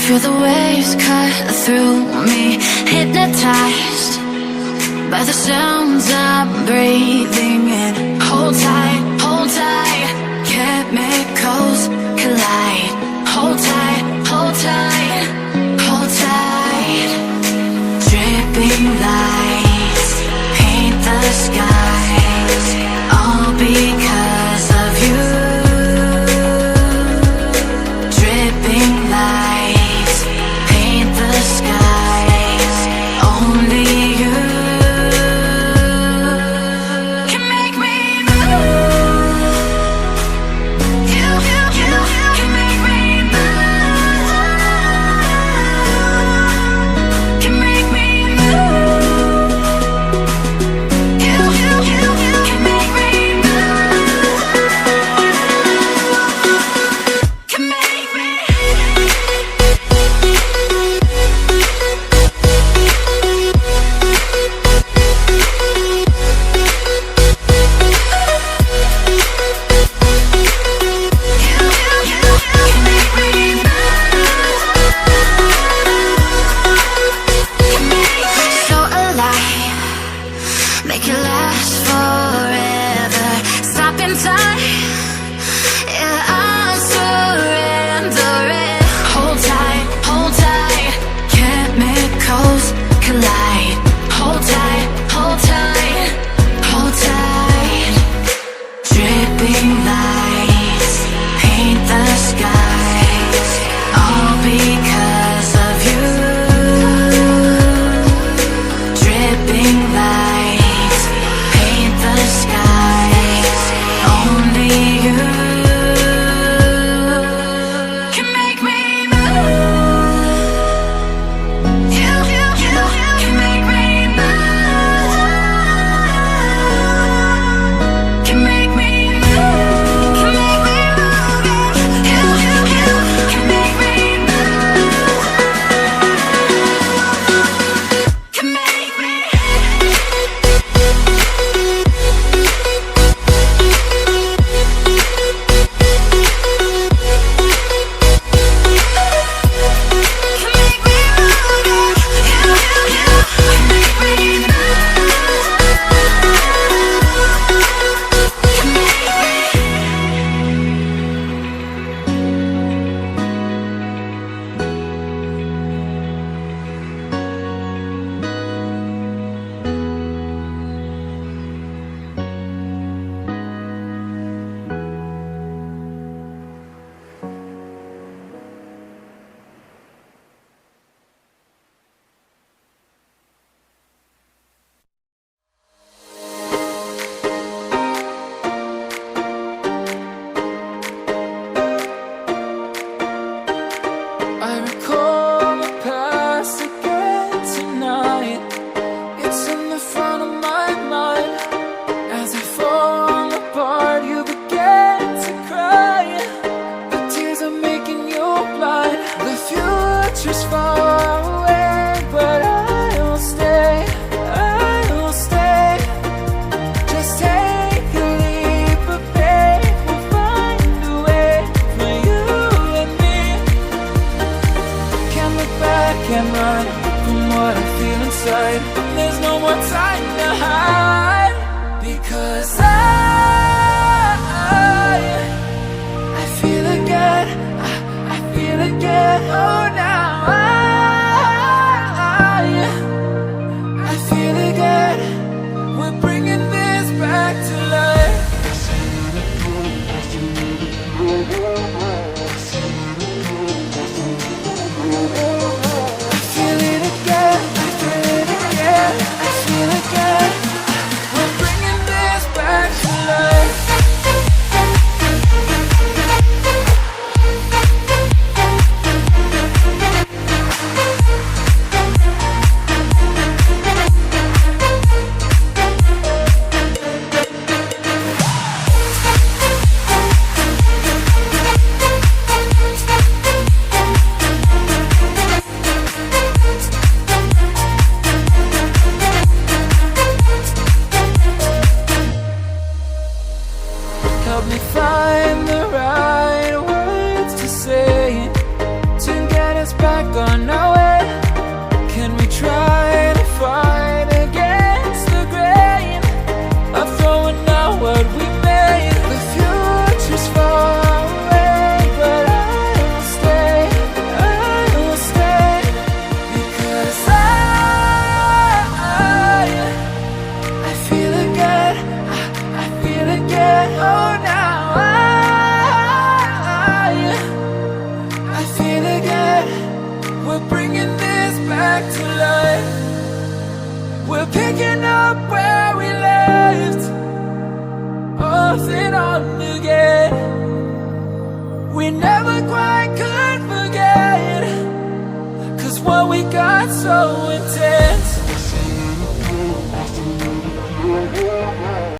Feel the waves cut through me, hypnotized by the sounds I'm breathing in. Hold tight, chemicals collide. Hold tight, hold tight, hold tight. Dripping lights paint the skies, all because of you. Dripping lights paint the skies, only you can make me move. You can make me move. Can make me move. You can make me move. Can make me. So alive, make it last forever. Stop in time, yeah, I'm surrendering. Hold tight, chemicals collide. Hold tight, hold tight, hold tight. Dripping lights paint the skies, all because of you. Dripping lights paint the skies, only you can make me move. You can make me move. Can make me move. Can make me move. You can make me move. Can make me. Can make me move. You can make me I recall the past again tonight. It's in the front of my mind. As I fall apart, you began to cry. The tears are making you blind. The future's far away, but I'll stay. I'll stay. Just take a leap of faith. We'll find a way for you and me. Can't look back and run from what I feel inside. There's no more time to hide, because I feel again. I feel again. Oh, now I feel again. We're bringing this back to life. I feel it again. I feel it again. I feel again. We're bringing this back to life. We're bringing this back to life. We're picking up where we left, off and on again. We never quite could forget, 'cause what we got so intense.